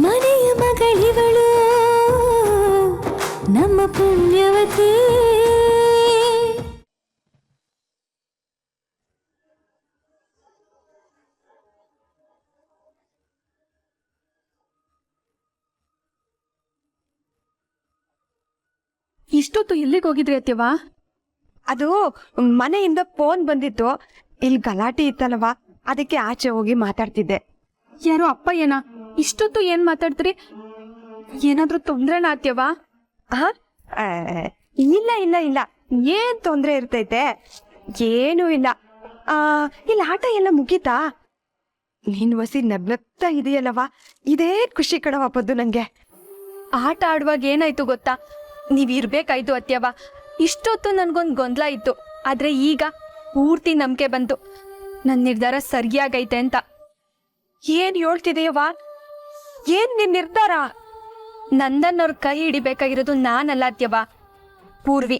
ಮನೆಯ ಮಗಳಿವಳು ನಮ್ಮ ಪುಣ್ಯವತಿ. ಇಷ್ಟೊತ್ತು ಎಲ್ಲಿಗೆ ಹೋಗಿದ್ರಿ ಅತ್ಯವಾ? ಅದು ಮನೆಯಿಂದ ಫೋನ್ ಬಂದಿತ್ತು, ಇಲ್ಲಿ ಗಲಾಟೆ ಇತ್ತಲ್ವಾ, ಅದಕ್ಕೆ ಆಚೆ ಹೋಗಿ ಮಾತಾಡ್ತಿದ್ದೆ. ಯಾರೋ ಅಪ್ಪ ಏನಾ? ಇಷ್ಟೊತ್ತು ಏನ್ ಮಾತಾಡ್ತೀರಿ? ಏನಾದ್ರೂ ತೊಂದ್ರೆನಾ ಅತ್ಯವಾ? ಇಲ್ಲ ಇಲ್ಲ ಇಲ್ಲ, ಏನ್ ತೊಂದ್ರೆ ಇರ್ತೈತೆ? ಏನೂ ಇಲ್ಲ. ಇಲ್ಲಿ ಆಟ ಎಲ್ಲ ಮುಗೀತಾ? ನೀನ್ ವಸಿ ನಗ್ನಗ್ತಾ ಇದೆಯಲ್ಲವಾ, ಇದೇ ಖುಷಿ ಕಣವ ಪದ್ದು ನಂಗೆ. ಆಟ ಆಡುವಾಗ ಏನಾಯ್ತು ಗೊತ್ತಾ? ನೀವ್ ಇರ್ಬೇಕಾಯ್ತು ಅತ್ಯವಾ. ಇಷ್ಟೊತ್ತು ನನ್ಗೊಂದ್ ಗೊಂದಲ ಇತ್ತು, ಆದ್ರೆ ಈಗ ಪೂರ್ತಿ ನಂಬಿಕೆ ಬಂತು ನನ್ನ ನಿರ್ಧಾರ ಸರಿಯಾಗೈತೆ ಅಂತ. ಏನ್ ಹೇಳ್ತಿದೆಯವ್ವ? ಏನ್ ನಿನ್ ನಿರ್ಧಾರ? ನಂದನ್ ಅವ್ರ ಕೈ ಹಿಡಿಬೇಕಾಗಿರೋದು ನಾನಲ್ಲ ಅತ್ಯವಾ, ಪೂರ್ವಿ.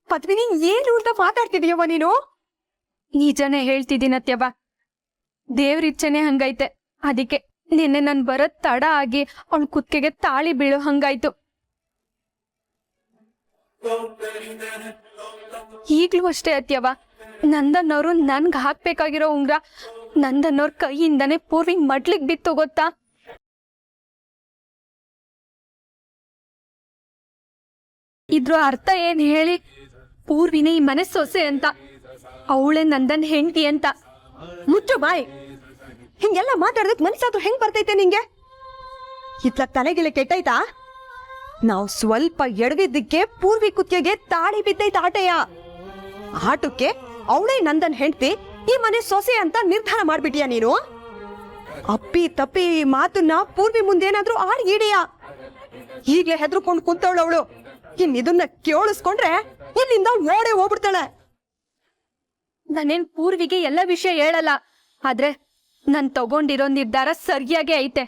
ಪದ್ಮಿನಿ, ಏನು ಅಂತ ಮಾತಾಡ್ತಿದೀಯವ್ವ ನೀನು? ನಿಜನೇ ಹೇಳ್ತಿದ್ದೀನಿ ಅತ್ಯವಾ, ದೇವ್ರ ಇಚ್ಛೆನೆ ಹಂಗೈತೆ. ಅದಕ್ಕೆ ನಿನ್ನೆ ನನ್ ಬರದ್ ತಡ ಆಗಿ ಅವಳ ಕುತ್ತಿಗೆಗೆ ತಾಳಿ ಬೀಳೋ ಹಂಗಾಯ್ತು. ಈಗ್ಲೂ ಅಷ್ಟೇ ಅತ್ಯವಾ, ನಂದನ್ ಅವರು ನನ್ಗ್ ಹಾಕ್ಬೇಕಾಗಿರೋ ಉಂಗ್ರ ನಂದನ್ ಅವ್ರ ಕೈಯಿಂದಾನೆ ಪೂರ್ವಿ ಮಡ್ಲಿಗ್ ಬಿತ್ತು ಗೊತ್ತಾ? ಇದ್ರ ಅರ್ಥ ಏನ್ ಹೇಳಿ? ಪೂರ್ವಿನೇ ಈ ಮನೆ ಸೊಸೆ ಅಂತ, ಅವಳೆ ನಂದನ್ ಹೆಂಡತಿ ಅಂತ. ಮುಚ್ಚು ಬಾಯ್. ಹಿಂಗೆಲ್ಲ ಮಾತಾಡೋದಕ್ ಮನ್ಸಾದ್ರು ಹೆಂಗ್ ಬರ್ತೈತೆ ನಿಂಗೆ? ಇತ್ಲ ತಲೆಗಿಲೆ ಕೆಟ್ಟೈತಾ? ನಾವು ಸ್ವಲ್ಪ ಎಡವಿದ್ದಕ್ಕೆ ಪೂರ್ವಿ ಕುತ್ತಿಗೆಗೆ ತಾಳಿ ಬಿದ್ದೈತ ಆಟೆಯ. ಆಟಕ್ಕೆ ಅವಳೇ ನಂದನ್ ಹೆಂಡತಿ, ಈ ಮನೆ ಸೊಸೆ ಅಂತ ನಿರ್ಧಾರ ಮಾಡ್ಬಿಟ್ಟಿಯ ನೀನು? ಅಪ್ಪಿ ತಪ್ಪಿ ಮಾತನ್ನ ಪೂರ್ವಿ ಮುಂದೇನಾದ್ರೂ ಆಡ್ಗೀಡಿಯ? ಈಗ್ಲೇ ಹೆದರ್ಕೊಂಡು ಕುಂತವಳವಳು. ಇನ್ ಇದನ್ನ ಕೇಳಿಸ್ಕೊಂಡ್ರೆ ಇಲ್ಲಿಂದ ಓಡೇ ಹೋಗ್ಬಿಡ್ತಾಳೆ. ನಾನೇನ್ ಪೂರ್ವಿಗೆ ಎಲ್ಲ ವಿಷಯ ಹೇಳಲ್ಲ, ಆದ್ರೆ ನಾನ್ ತಗೊಂಡಿರೋ ನಿರ್ಧಾರ ಸರಿಯಾಗೇ ಐತೆ.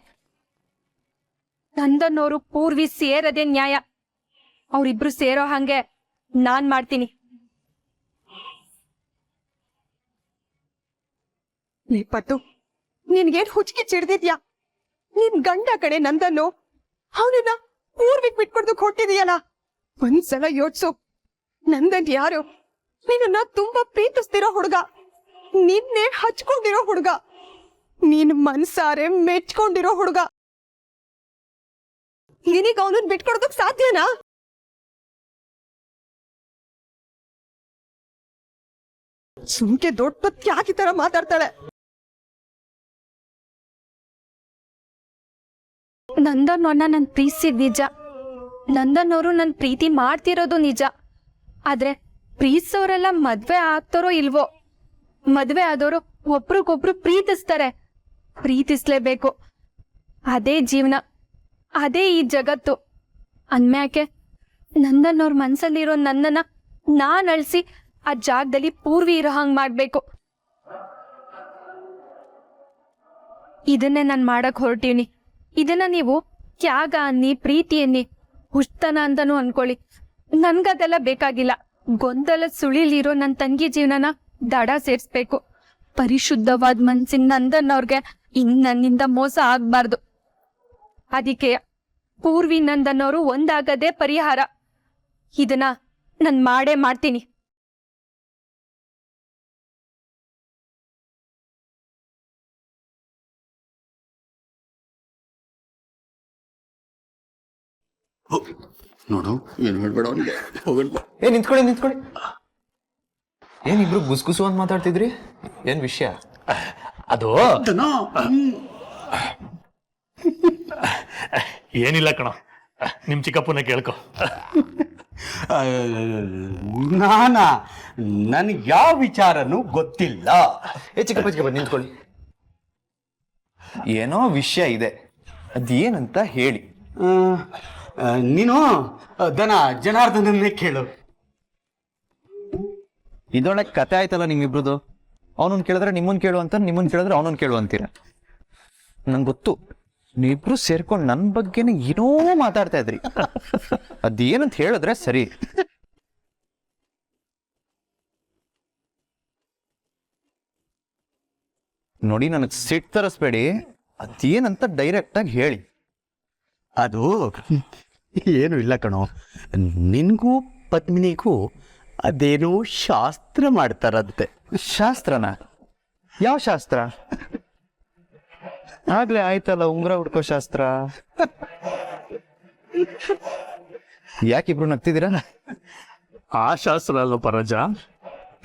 ನಂದನ್ನೋರು ಪೂರ್ವಿ ಸೇರದೆ ನ್ಯಾಯ. ಅವ್ರಿಬ್ರು ಸೇರೋ ಹಂಗೆ ನಾನ್ ಮಾಡ್ತೀನಿ. ಪಟ್ಟು, ನಿನ್ಗೇನ್ ಹುಚ್ಚಿಗೆ ಚಿಡ್ದಿದ್ಯಾ? ನಿನ್ ಗಂಡ ಕಡೆ ನಂದನ್ನು ಅವನನ್ನ ಪೂರ್ವಿಗ್ ಬಿಟ್ಕೊಡ್ದು ಕೊಟ್ಟಿದೀಯಲ್ಲ. ಒಂದ್ಸಲ ಯೋಚ್ಸು, ನಂದನ್ ಯಾರು? ನಿನ್ನ ತುಂಬಾ ಪ್ರೀತಿಸ್ತಿರೋ ಹುಡುಗ, ನಿನ್ನೆ ಹಚ್ಕೊಂಡಿರೋ ಹುಡುಗ, ನೀನ್ ಮನ್ಸಾರೆ ಮೆಚ್ಕೊಂಡಿರೋ ಹುಡುಗ. ನಿನಗ ಅವನನ್ನ ಬಿಟ್ಕೊಡೋದಕ್ ಸಾಧ್ಯನಾ? ಸುಮ್ಕೆ ದೊಡ್ಡ ಯಾಕೆ ತರ ಮಾತಾಡ್ತಾಳೆ? ನಂದನ್ ಅವ್ರನ್ನ ನನ್ ಪ್ರೀತಿಸಿದ್ ನಿಜ, ನಂದನ್ ಅವರು ನನ್ ಪ್ರೀತಿ ಮಾಡ್ತಿರೋದು ನಿಜ. ಆದ್ರೆ ಪ್ರೀತಿಸೋರೆಲ್ಲ ಮದ್ವೆ ಆಗ್ತಾರೋ ಇಲ್ವೋ? ಮದ್ವೆ ಆದವರು ಒಬ್ರಿಗೊಬ್ರು ಪ್ರೀತಿಸ್ತಾರೆ, ಪ್ರೀತಿಸ್ಲೇಬೇಕು. ಅದೇ ಜೀವನ, ಅದೇ ಈ ಜಗತ್ತು. ಅಂದ್ಮ್ಯಾಕೆ ನಂದನ್ ಅವ್ರ ಮನ್ಸಲ್ಲಿರೋ ನನ್ನನ್ನ ನಾನ್ ಅಳಿಸಿ ಆ ಜಾಗದಲ್ಲಿ ಪೂರ್ವಿ ಇರೋ ಹಂಗ್ ಮಾಡ್ಬೇಕು. ಇದನ್ನೇ ನಾನ್ ಮಾಡಕ್ ಹೊರಟೀನಿ. ಇದನ್ನ ನೀವು ತ್ಯಾಗ ಅನ್ನಿ, ಪ್ರೀತಿ ಅನ್ನಿ, ಹುಷ್ಟತನ ಅಂತಾನು ಅನ್ಕೊಳ್ಳಿ. ನನ್ಗದೆಲ್ಲ ಬೇಕಾಗಿಲ್ಲ. ಗೊಂದಲ ಸುಳಿಲಿರೋ ನನ್ನ ತಂಗಿ ಜೀವನನ ದಡ ಸೇರ್ಸ್ಬೇಕು. ಪರಿಶುದ್ಧವಾದ ಮನ್ಸಿನ ನಂದನ್ ಅವ್ರಿಗೆ ಇನ್ ನನ್ನಿಂದ ಮೋಸ ಆಗ್ಬಾರ್ದು. ಅದಕ್ಕೆ ಪೂರ್ವಿ ನಂದನ್ ಅವರು ಒಂದಾಗದೇ ಪರಿಹಾರ. ಇದನ್ನ ನಾನ್ ಮಾಡೇ ಮಾಡ್ತೀನಿ. ನೋಡು, ಏನು ಹೇಳ್ಬೇಡ ಅವನಿಗೆ. ಹೋಗಲ್ಲ. ನಿಂತ್ಕೊಳ್ಳಿ. ಏನಿಬ್ರು ಗುಸ್ಗುಸು ಅಂತ ಮಾತಾಡ್ತಿದ್ರಿ? ಏನ್ ವಿಷಯ? ಅದು ಏನಿಲ್ಲ ಕಣ, ನಿಮ್ ಚಿಕ್ಕಪ್ಪನ ಕೇಳ್ಕೊ. ನನಗೆ ಯಾವ ವಿಚಾರನೂ ಗೊತ್ತಿಲ್ಲ. ಚಿಕ್ಕಪ್ಪ ನಿಂತ್ಕೊಳ್ಳಿ. ಏನೋ ವಿಷಯ ಇದೆ, ಅದೇನಂತ ಹೇಳಿ. ನೀನು ಜನಾರ್ದನನ್ನೇ ಕೇಳು. ಇದೊಳಗೆ ಕತೆ ಆಯ್ತಲ್ಲ ನಿಮ್ಮಿಬ್ರದು. ಅವನನ್ನ ಕೇಳಿದ್ರೆ ನಿಮ್ಮನ್ ಕೇಳು ಅಂತ, ನಿಮ್ಮನ್ ಕೇಳಿದ್ರೆ ಅವನನ್ನ ಕೇಳು ಅಂತೀರ. ನಂಗೆ ಗೊತ್ತು, ನೀವಿಬ್ರು ಸೇರ್ಕೊಂಡು ನನ್ನ ಬಗ್ಗೆನೇ ಏನೋ ಮಾತಾಡ್ತಾ ಇದ್ರಿ. ಅದೇನಂತ ಹೇಳಿದ್ರೆ ಸರಿ. ನೋಡಿ, ನನಗೆ ಸಿಟ್ಟು ತರಿಸ್ಬೇಡಿ. ಅದೇನಂತ ಡೈರೆಕ್ಟಾಗಿ ಹೇಳಿ. ಅದು ಏನು ಇಲ್ಲ ಕಣೋ, ನಿನಗೂ ಪದ್ಮಿನಿಗೂ ಅದೇನೋ ಶಾಸ್ತ್ರ ಮಾಡ್ತಾರಂತೆ. ಶಾಸ್ತ್ರನ? ಯಾವ ಶಾಸ್ತ್ರ? ಆಗ್ಲೇ ಆಯ್ತಲ್ಲ ಉಂಗ್ರ ಹುಡ್ಕೋ ಶಾಸ್ತ್ರ. ಯಾಕಿಬ್ರು ನಗ್ತಿದ್ದೀರಾ? ಆ ಶಾಸ್ತ್ರ ಅಲ್ಲ ಪರಜ,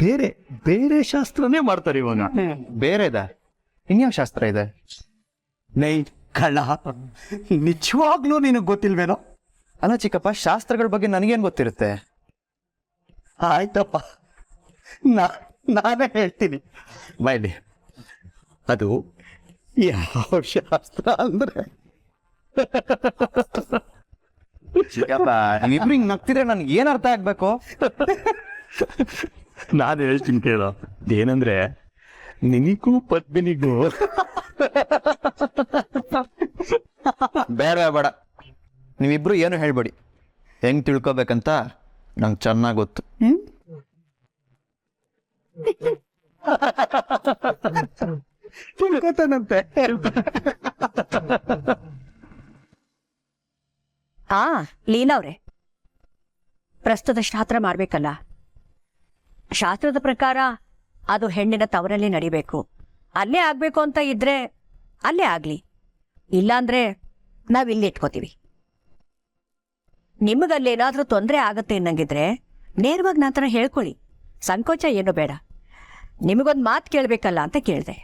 ಬೇರೆ ಬೇರೆ ಶಾಸ್ತ್ರನೇ ಮಾಡ್ತಾರೆ ಇವಾಗ. ಬೇರೆದ? ಇನ್ಯಾವ ಶಾಸ್ತ್ರ ಇದೆ? ನೈ ಕಳ್ಳ, ನಿಜವಾಗ್ಲೂ ನಿನಗೆ ಗೊತ್ತಿಲ್ವೇನೋ? ಅಲ್ಲ ಚಿಕ್ಕಪ್ಪ, ಶಾಸ್ತ್ರಗಳ ಬಗ್ಗೆ ನನಗೇನು ಗೊತ್ತಿರುತ್ತೆ? ಆಯ್ತಪ್ಪ, ನಾನೇ ಹೇಳ್ತೀನಿ ಬೈಲಿ. ಅದು ಯಾವ ಶಾಸ್ತ್ರ ಅಂದ್ರೆ, ಚಿಕ್ಕಪ್ಪ ನೀವಿಬ್ರು ಹಿಂಗ್ ನಗ್ತಿದ್ರೆ ನನ್ಗೆ ಏನ್ ಅರ್ಥ ಆಗ್ಬೇಕು? ನಾನು ಹೇಳ್ತೀನಿ ಕೇಳೋ. ಏನಂದ್ರೆ ನಿನಗೂ ಪದ್ಮಿನಿಗೂ ಬೇಡ ಬೇಡ, ನೀವಿಬ್ರು ಏನು ಹೇಳ್ಬೇಡಿ. ಹೆಂಗ್ ತಿಳ್ಕೊಬೇಕಂತ ನಂಗೆ ಚೆನ್ನಾಗಿ ಗೊತ್ತು. ತಿಳ್ಕೊತಾನಂತೆ. ಲೀಲಾವ್ರೆ, ಪ್ರಸ್ತುತ ಶಾಸ್ತ್ರ ಮಾಡ್ಬೇಕಲ್ಲ. ಶಾಸ್ತ್ರದ ಪ್ರಕಾರ ಅದು ಹೆಣ್ಣಿನ ತವರಲ್ಲಿ ನಡಿಬೇಕು. ಅಲ್ಲೇ ಆಗ್ಬೇಕು ಅಂತ ಇದ್ರೆ ಅಲ್ಲೇ ಆಗ್ಲಿ, ಇಲ್ಲಾಂದ್ರೆ ನಾವಿಲ್ಲಿ ಇಟ್ಕೋತೀವಿ. ನಿಮಗಲ್ಲೇನಾದ್ರೂ ತೊಂದರೆ ಆಗತ್ತೆ ಅನ್ನಂಗಿದ್ರೆ ನೇರವಾಗಿ ನಂತರ ಹೇಳ್ಕೊಳ್ಳಿ, ಸಂಕೋಚ ಏನು ಬೇಡ. ನಿಮಗೊಂದು ಮಾತು ಕೇಳಬೇಕಲ್ಲ ಅಂತ ಕೇಳಿದೆ.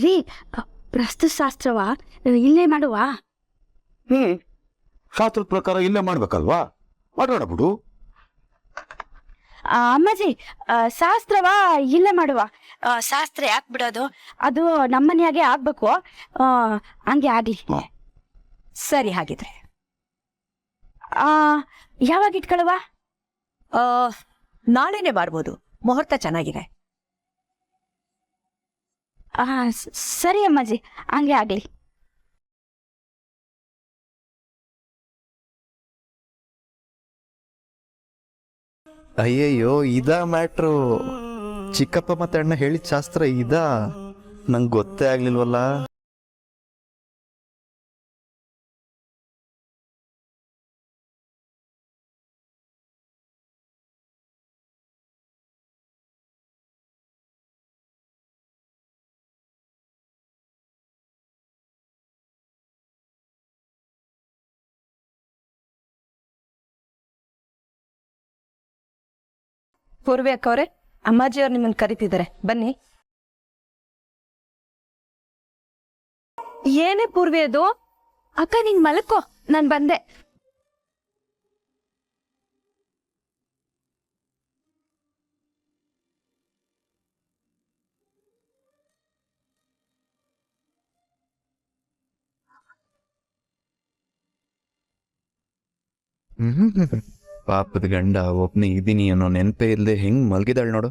ರೀ, ಪ್ರಸ್ತುತ ಶಾಸ್ತ್ರವ ಇಲ್ಲೇ ಮಾಡುವ? ಶಾಸ್ತ್ರದ ಪ್ರಕಾರ ಇಲ್ಲೇ ಮಾಡ್ಬೇಕಲ್ವಾ? ಮಾಡೋಣ ಬಿಡು. ಅಮ್ಮಾಜಿ, ಶಾಸ್ತ್ರವ ಇಲ್ಲೇ ಮಾಡುವ. ಶಾಸ್ತ್ರ ಯಾಕೆ ಬಿಡೋದು? ಅದು ನಮ್ಮನೆಯಾಗೆ ಆಗ್ಬೇಕು. ಹಂಗೆ ಆಗ್ಲಿ. ಸರಿ, ಹಾಗಿದ್ರೆ ಯಾವಾಗ ಇಟ್ಕೊಳ್ಳುವ? ನಾಳೆನೆ ಮಾಡ್ಬೋದು, ಮುಹೂರ್ತ ಚೆನ್ನಾಗಿದೆ. ಸರಿ ಅಮ್ಮಾಜಿ, ಹಂಗೆ ಆಗ್ಲಿ. ಅಯ್ಯಯ್ಯೋ, ಇದಾ ಮ್ಯಾಟ್ರು? ಚಿಕ್ಕಪ್ಪ ಮತ್ತೆ ಅಣ್ಣ ಹೇಳಿದ ಶಾಸ್ತ್ರ ಇದಾ? ನಂಗೆ ಗೊತ್ತೇ ಆಗ್ಲಿಲ್ವಲ್ಲ. ಪೂರ್ವಿ ಅಕ್ಕವ್ರೆ, ಅಮ್ಮಾಜಿಯವ್ರು ನಿಮ್ಮನ್ನು ಕರಿತಿದ್ದಾರೆ, ಬನ್ನಿ. ಏನೇ ಪೂರ್ವಿ ಅದು? ಅಕ್ಕ ನೀನ್ ಮಲ್ಕೋ, ನಾನು ಬಂದೆ. ಪಾಪದ ಗಂಡ ಒಬ್ನೇ ಇದೀನಿ ಅನ್ನೋ ನೆನಪೇ ಇಲ್ಲದೆ ಹೆಂಗ್ ಮಲ್ಗಿದಾಳ್ ನೋಡು.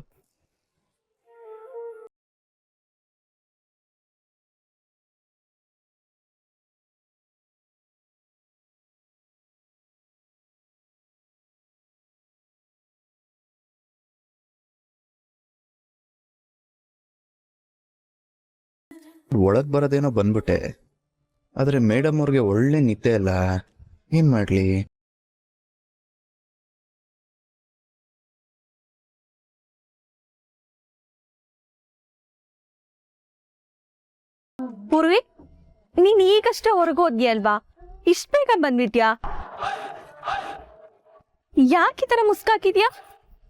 ಒಳಗ್ ಬರೋದೇನೋ ಬಂದ್ಬಿಟ್ಟೆ, ಆದ್ರೆ ಮೇಡಮ್ ಅವ್ರಿಗೆ ಒಳ್ಳೆ ನಿದ್ದೆ ಅಲ್ಲ, ಏನ್ ಮಾಡ್ಲಿ? ಪೂರ್ವಿ, ನೀನ್ ಈಗಷ್ಟೇ ಹೊರಗೋದ್ಯಲ್ವಾ? ಇಷ್ಟ ಬೇಗ ಬಂದ್ಬಿಟ್ಯಾ? ಯಾಕೆ ಈ ತರ ಮುಸ್ಕಾಕಿದ್ಯಾ?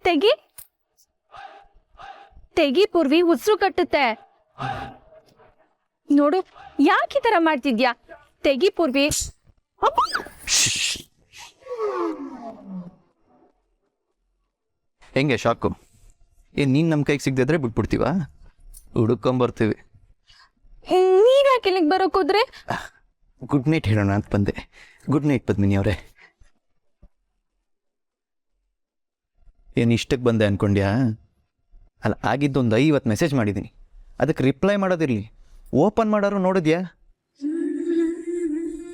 ತೆಗಿ ತೆಗಿ ಪೂರ್ವಿ, ಉಸಿರು ಕಟ್ಟುತ್ತೆ ನೋಡು. ಯಾಕೆ ಈ ತರ ಮಾಡ್ತಿದ್ಯಾ? ತೆಗಿ ಪೂರ್ವಿ. ಹೆಂಗೆ ಶಾಕು? ನೀನ್ ನಮ್ ಕೈಗೆ ಸಿಗದಿದ್ರೆ ಬಿಟ್ಬಿಡ್ತೀವ? ಹುಡುಕೊಂಬರ್ತೀವಿ. ನೀವ್ ಯಾಕೆ ಇಲ್ಲಿಗೆ ಬರೋಕ್ ಹೋದ್ರೆ? ಗುಡ್ ನೈಟ್ ಹೇಳೋಣ ಅಂತ ಬಂದೆ. ಗುಡ್ ನೈಟ್ ಪದ್ಮಿನಿ ಅವರೇ. ಏನು ಇಷ್ಟಕ್ಕೆ ಬಂದೆ ಅನ್ಕೊಂಡ್ಯಾ? ಅಲ್ಲ, ಆಗಿದ್ದೊಂದು 50 ಮೆಸೇಜ್ ಮಾಡಿದ್ದೀನಿ, ಅದಕ್ಕೆ ರಿಪ್ಲೈ ಮಾಡೋದಿರಲಿ, ಓಪನ್ ಮಾಡೋರು ನೋಡಿದ್ಯಾ?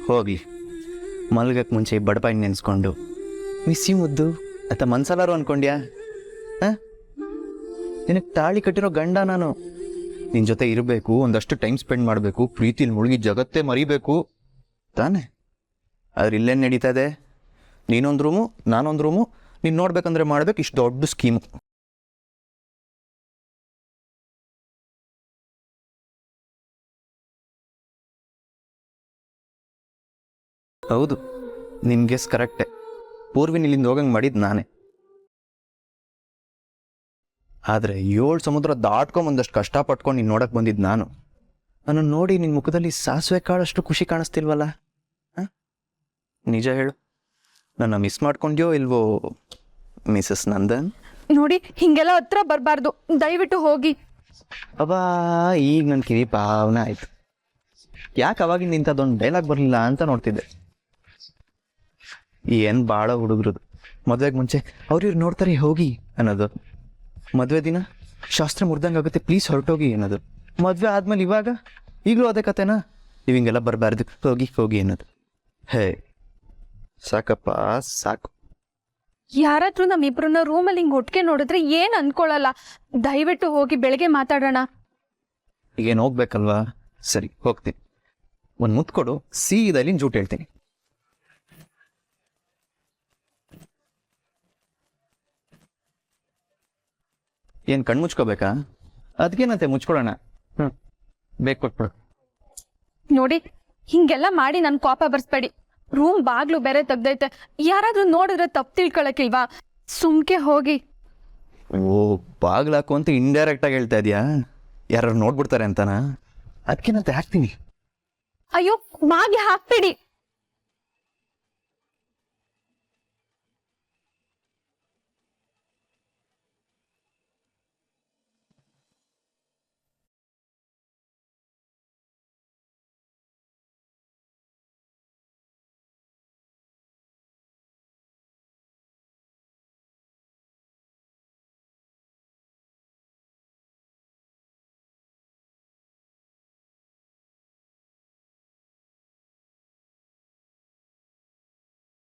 ಹೋಗ್ಲಿ, ಮಲ್ಗಕ್ಕೆ ಮುಂಚೆ ಬಡಪಾಯಿ ನೆನೆಸ್ಕೊಂಡು ಮಿಸ್ಸಿ ಮುದ್ದು ಅಂತ ಮನ್ಸಲ್ಲಾರು ಅನ್ಕೊಂಡ್ಯಾ? ನಿನಗೆ ತಾಳಿ ಕಟ್ಟಿರೋ ಗಂಡ ನಾನು. ನಿನ್ನ ಜೊತೆ ಇರಬೇಕು, ಒಂದಷ್ಟು ಟೈಮ್ ಸ್ಪೆಂಡ್ ಮಾಡಬೇಕು, ಪ್ರೀತಿಲಿ ಮುಳುಗಿ ಜಗತ್ತೇ ಮರಿಬೇಕು ತಾನೇ. ಆದ್ರೆ ಇಲ್ಲೇನು ನಡೀತಾ ಇದೆ? ನೀನೊಂದು ರೂಮು, ನಾನೊಂದು ರೂಮು, ನೀನು ನೋಡ್ಬೇಕಂದ್ರೆ ಮಾಡ್ಬೇಕು, ಇಷ್ಟು ದೊಡ್ಡ ಸ್ಕೀಮು. ಹೌದು, ನಿನ್ ಗೆಸ್ ಕರೆಕ್ಟೇ. ಪೂರ್ವಿನ ಇಲ್ಲಿಂದ ಹೋಗಂಗೆ ಮಾಡಿದ್ದು ನಾನೇ. ಆದರೆ 7 ಸಮುದ್ರ ದಾಟ್ಕೊಂಬಂದಷ್ಟು ಕಷ್ಟಪಟ್ಕೊಂಡು ನೀನು ನೋಡಕ್ಕೆ ಬಂದಿದ್ದು ನಾನು. ನನ್ನನ್ನು ನೋಡಿ ನಿನ್ನ ಮುಖದಲ್ಲಿ ಸಾಸಿವೆ ಕಾಳಷ್ಟು ಖುಷಿ ಕಾಣಿಸ್ತಿಲ್ವಲ್ಲ? ನಿಜ ಹೇಳು, ನನ್ನ ಮಿಸ್ ಮಾಡ್ಕೊಂಡ್ಯೋ ಇಲ್ವೋ ಮಿಸಸ್ ನಂದನ್? ನೋಡಿ, ಹಿಂಗೆಲ್ಲ ಹತ್ರ ಬರಬಾರ್ದು, ದಯವಿಟ್ಟು ಹೋಗಿ. ಅಬ್ಬಾ, ಈಗ ನನ್ನ ಕಿವಿ ಪಾವನ ಆಯ್ತು. ಯಾಕೆ ಅವಾಗಿಂದ ಇಂಥದ್ದೊಂದು ಡೈಲಾಗ್ ಬರಲಿಲ್ಲ ಅಂತ ನೋಡ್ತಿದ್ದೆ. ಏನು ಭಾಳ ಹುಡುಗ್ರದು, ಮದುವೆಗೆ ಮುಂಚೆ ಅವ್ರಿವ್ರು ನೋಡ್ತಾರೆ ಹೋಗಿ ಅನ್ನೋದು, ಮದುವೆ ದಿನ ಶಾಸ್ತ್ರ ಮುರ್ದಂಗೆ ಆಗುತ್ತೆ ಪ್ಲೀಸ್ ಹೊರಟೋಗಿ ಅನ್ನೋದು, ಮದುವೆ ಆದ್ಮೇಲೆ ಇವಾಗ ಈಗಲೂ ಅದೇ ಕತೆನಾ, ನೀವು ಹಿಂಗೆಲ್ಲ ಬರಬಾರ್ದು ಹೋಗಿ ಹೋಗಿ ಅನ್ನೋದು. ಹೇ ಸಾಕಪ್ಪ ಸಾಕು. ಯಾರಾದ್ರೂ ನಮ್ಮಿಬ್ರನ್ನ ರೂಮಲ್ಲಿ ಹಿಂಗೆ ಒಟ್ಟಿಗೆ ನೋಡಿದ್ರೆ ಏನು ಅನ್ಕೊಳ್ಳಲ್ಲ. ದಯವಿಟ್ಟು ಹೋಗಿ, ಬೆಳಗ್ಗೆ ಮಾತಾಡೋಣ. ಈಗೇನು ಹೋಗ್ಬೇಕಲ್ವಾ? ಸರಿ ಹೋಗ್ತೀನಿ. ಒಂದು ಮುತ್ತು ಕೊಡು, ಸೀದಾ ಇಲ್ಲಿ ಜೂಟ್ ಹೇಳ್ತೀನಿ. ಏನು ಕಣ್ಣು ಮುಚ್ಕೋಬೇಕಾ? ಅದಕ್ಕೇನಂತೆ ಮುಚ್ಕೊಳ್ಳೋಣ. ಬೇಕು ಕೊಟ್ಬಿಡು. ನೋಡಿ, ಹಿಂಗೆಲ್ಲ ಮಾಡಿ ನನ್ ಕೋಪ ಬರ್ಸ್ಬೇಡಿ. ರೂಮ್ ಬಾಗ್ಲು ಬೇರೆ ತೆಗ್ದೈತೆ, ಯಾರಾದ್ರೂ ನೋಡಿದ್ರೆ ತಪ್ಪು ತಿಳ್ಕೊಳಕಿಲ್ವಾ? ಸುಮ್ಕೆ ಹೋಗಿ. ಓ, ಬಾಗ್ಲಾಕು ಅಂತ ಇಂಡೈರೆಕ್ಟಾಗಿ ಹೇಳ್ತಾ ಇದೆಯಾ? ಯಾರು ನೋಡ್ಬಿಡ್ತಾರೆ ಅಂತನಾ? ಅದಕ್ಕೇನಂತೆ ಹಾಕ್ತೀನಿ. ಅಯ್ಯೋ, ಬಾಗ್ಲು ಹಾಕ್ಬೇಡಿ.